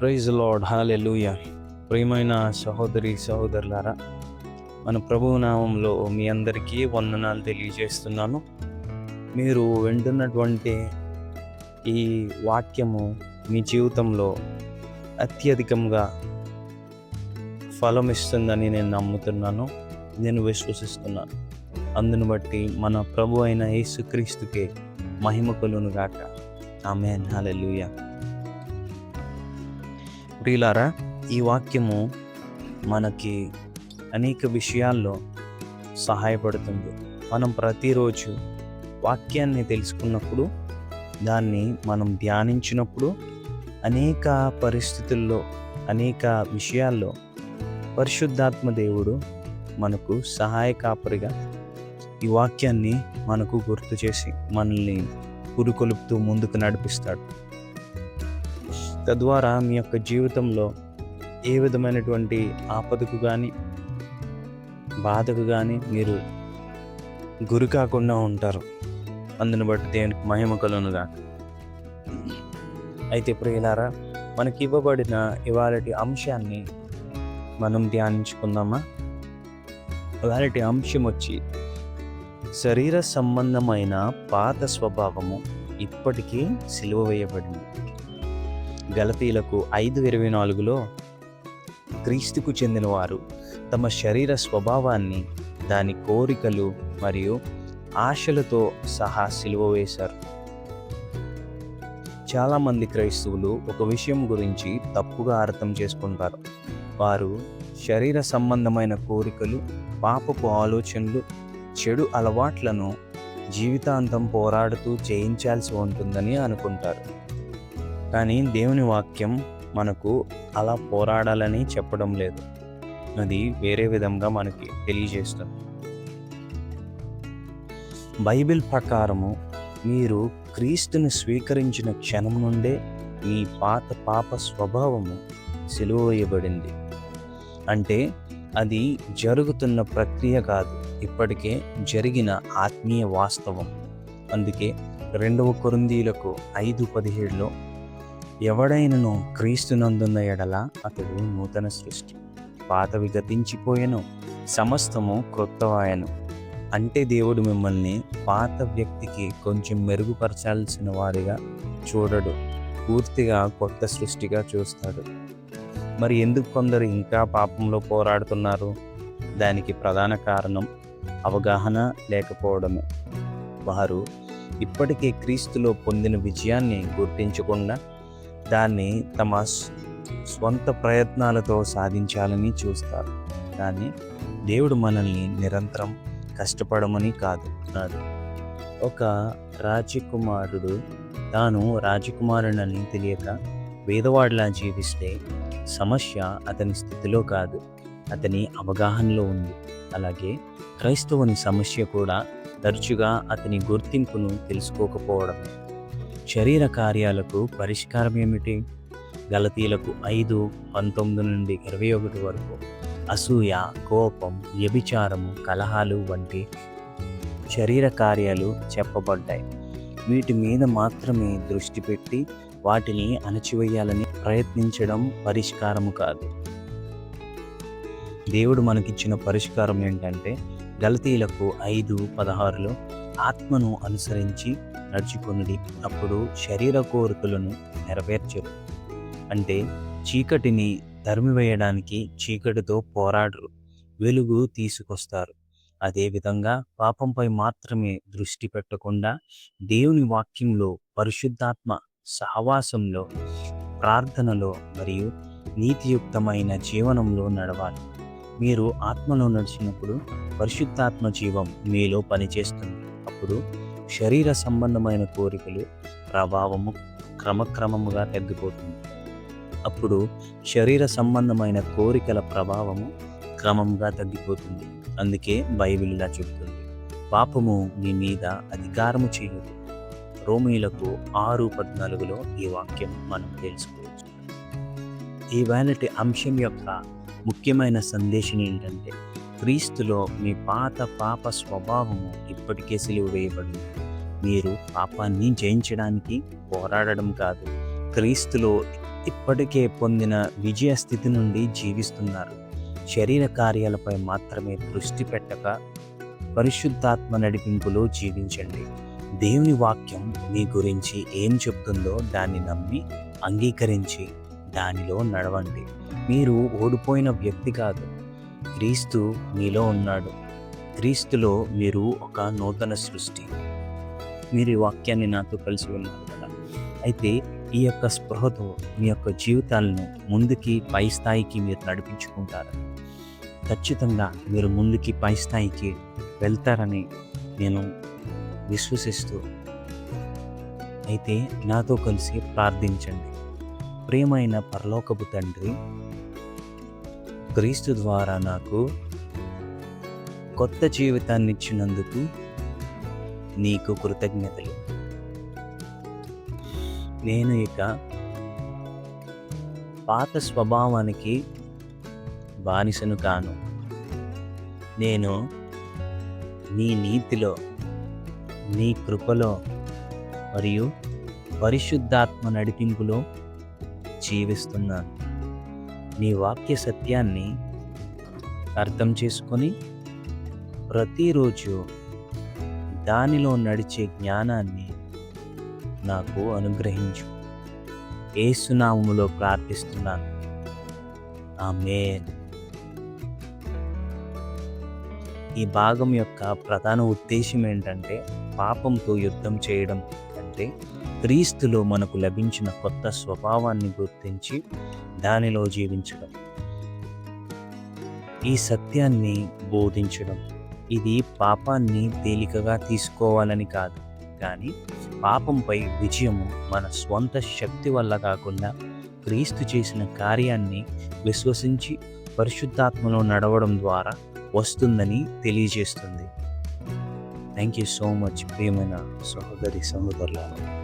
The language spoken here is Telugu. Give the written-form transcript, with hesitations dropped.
ప్రైజ్ లార్డ్, హల్లెలూయా. ప్రియమైన సహోదరి సహోదరులారా, మన ప్రభువు నామంలో మీ అందరికీ వందనాలు తెలియజేస్తున్నాను. మీరు వింటున్నటువంటి ఈ వాక్యము మీ జీవితంలో అత్యధికంగా ఫలమిస్తుందని నేను నమ్ముతున్నాను, నేను విశ్వసిస్తున్నాను. అందును బట్టి మన ప్రభు అయిన యేసుక్రీస్తుకే మహిమ కలుగును గాక. ఆమేన్, హల్లెలూయా. ప్రియులారా, ఈ వాక్యము మనకి అనేక విషయాల్లో సహాయపడుతుంది. మనం ప్రతిరోజు వాక్యాన్ని తెలుసుకున్నప్పుడు, దాన్ని మనం ధ్యానించినప్పుడు అనేక పరిస్థితుల్లో, అనేక విషయాల్లో పరిశుద్ధాత్మ దేవుడు మనకు సహాయకాపరిగా ఈ వాక్యాన్ని మనకు గుర్తు చేసి మనల్ని పురుకొలుపుతూ ముందుకు నడిపిస్తాడు. తద్వారా మీ యొక్క జీవితంలో ఏ విధమైనటువంటి ఆపదకు కానీ, బాధకు కానీ మీరు గురి కాకుండా ఉంటారు. అందును బట్టి దేవునికి మహిమ కలుగునుగాక. అయితే ప్రియులారా, మనకి ఇవ్వబడిన ఇవాళటి అంశాన్ని మనం ధ్యానించుకుందామా? ఇవాళటి అంశం వచ్చి శరీర సంబంధమైన పాత స్వభావము ఇప్పటికీ సిలువ వేయబడింది. గలతీయులకు 5:24లో క్రీస్తుకు చెందిన వారు తమ శరీర స్వభావాన్ని, దాని కోరికలు మరియు ఆశలతో సహా సిలువ వేశారు. చాలామంది క్రైస్తవులు ఒక విషయం గురించి తప్పుగా అర్థం చేసుకుంటారు. వారు శరీర సంబంధమైన కోరికలు, పాపపు ఆలోచనలు, చెడు అలవాట్లను జీవితాంతం పోరాడుతూ జయించాల్సి ఉంటుందని అనుకుంటారు. కానీ దేవుని వాక్యం మనకు అలా పోరాడాలని చెప్పడం లేదు. అది వేరే విధంగా మనకి తెలియజేస్తుంది. బైబిల్ ప్రకారము మీరు క్రీస్తుని స్వీకరించిన క్షణం నుండే మీ పాత పాప స్వభావము సిలువ వేయబడింది. అంటే అది జరుగుతున్న ప్రక్రియ కాదు, ఇప్పటికే జరిగిన ఆత్మీయ వాస్తవం. అందుకే 2 కొరింథీయులకు 5:17లో ఎవడైనను క్రీస్తునందున్న ఎడల అతడు నూతన సృష్టి, పాతవి గతించిపోయెను, సమస్తము క్రొత్తవాయెను. అంటే దేవుడు మిమ్మల్ని పాత వ్యక్తికి కొంచెం మెరుగుపరచాల్సిన వారిగా చూడడు, పూర్తిగా కొత్త సృష్టిగా చూస్తాడు. మరి ఎందుకు కొందరు ఇంకా పాపంలో పోరాడుతున్నారు? దానికి ప్రధాన కారణం అవగాహన లేకపోవడమే. వారు ఇప్పటికే క్రీస్తులో పొందిన విజయాన్ని గుర్తించకుండా దాన్ని తమ స్వంత ప్రయత్నాలతో సాధించాలని చూస్తారు. కానీ దేవుడు మనల్ని నిరంతరం కష్టపడమని కాదు అన్నాడు. ఒక రాజకుమారుడు తాను రాజకుమారుడని తెలియక వేదవాడిలా జీవిస్తే సమస్య అతని స్థితిలో కాదు, అతని అవగాహనలో ఉంది. అలాగే క్రైస్తవుని సమస్య కూడా తరచుగా అతని గుర్తింపును తెలుసుకోకపోవడం. శరీర కార్యాలకు పరిష్కారం ఏమిటి? గలతీయులకు 5:19-21 వరకు అసూయ, కోపం, వ్యభిచారము, కలహాలు వంటి శరీర కార్యాలు చెప్పబడ్డాయి. వీటి మీద మాత్రమే దృష్టి పెట్టి వాటిని అణచివేయాలని ప్రయత్నించడం పరిష్కారము కాదు. దేవుడు మనకిచ్చిన పరిష్కారం ఏంటంటే, గలతీయులకు 5:16లో ఆత్మను అనుసరించి నడుచుకొనుడి, అప్పుడు శరీర కోరికలను నెరవేర్చరు. అంటే చీకటిని తరిమివేయడానికి చీకటితో పోరాడరు, వెలుగు తీసుకొస్తారు. అదేవిధంగా పాపంపై మాత్రమే దృష్టి పెట్టకుండా దేవుని వాక్యంలో, పరిశుద్ధాత్మ సహవాసంలో, ప్రార్థనలో మరియు నీతియుక్తమైన జీవనంలో నడవాలి. మీరు ఆత్మలో నడిచినప్పుడు పరిశుద్ధాత్మ జీవం మీలో పనిచేస్తుంది. అప్పుడు శరీర సంబంధమైన కోరికలు ప్రభావము క్రమక్రమముగా తగ్గిపోతుంది. అప్పుడు శరీర సంబంధమైన కోరికల ప్రభావము క్రమంగా తగ్గిపోతుంది. అందుకే బైబిల్ ఇలా చెబుతుంది, పాపము నీ మీద అధికారము చేయదు. రోమీయులకు 6:14లో ఈ వాక్యం మనం తెలుసుకోవచ్చు. ఈ వాలటి అంశం యొక్క ముఖ్యమైన సందేశం ఏంటంటే, క్రీస్తులో మీ పాత పాప స్వభావము ఇప్పటికే సిలువ వేయబడింది. మీరు పాపాన్ని జయించడానికి పోరాడడం కాదు, క్రీస్తులో ఇప్పటికే పొందిన విజయ స్థితి నుండి జీవిస్తున్నారు. శరీర కార్యాలపై మాత్రమే దృష్టి పెట్టక పరిశుద్ధాత్మ నడిపింపులో జీవించండి. దేవుని వాక్యం మీ గురించి ఏం చెప్తుందో దాన్ని నమ్మి అంగీకరించి దానిలో నడవండి. మీరు ఓడిపోయిన వ్యక్తి కాదు, క్రీస్తు మీలో ఉన్నాడు. క్రీస్తులో మీరు ఒక నూతన సృష్టి. మీరు ఈ వాక్యాన్ని నాతో కలిసి ఉన్నారు కదా. అయితే ఈ యొక్క స్పృహతో మీ యొక్క జీవితాలను ముందుకి పై స్థాయికి మీరు నడిపించుకుంటారు. ఖచ్చితంగా మీరు ముందుకి పై స్థాయికి వెళ్తారని నేను విశ్వసిస్తూ, అయితే నాతో కలిసి ప్రార్థించండి. ప్రియమైన పరలోకపు తండ్రి, క్రీస్తు ద్వారా నాకు కొత్త జీవితాన్ని ఇచ్చినందుకు నీకు కృతజ్ఞతలు. నేను ఇక పాత స్వభావానికి బానిసను కాను. నేను నీ నీతిలో, నీ కృపలో మరియు పరిశుద్ధాత్మ నడిపింపులో జీవిస్తున్నాను. నీ వాక్య సత్యాన్ని అర్థం చేసుకొని ప్రతిరోజు దానిలో నడిచే జ్ఞానాన్ని నాకు అనుగ్రహించు. యేసు నామములో ప్రార్థిస్తున్నాను. ఆమేన్. ఈ భాగం యొక్క ప్రధాన ఉద్దేశం ఏంటంటే, పాపంతో యుద్ధం చేయడం అంటే క్రీస్తులో మనకు లభించిన కొత్త స్వభావాన్ని గుర్తించి దానిలో జీవించడం, ఈ సత్యాన్ని బోధించడం. ఇది పాపాన్ని తేలికగా తీసుకోవాలని కాదు, కానీ పాపంపై విజయము మన స్వంత శక్తి వల్ల కాకుండా క్రీస్తు చేసిన కార్యాన్ని విశ్వసించి పరిశుద్ధాత్మలో నడవడం ద్వారా వస్తుందని తెలియజేస్తుంది. థ్యాంక్ యూ సో మచ్ ప్రియమైన సహోదరి సహోదరులారా.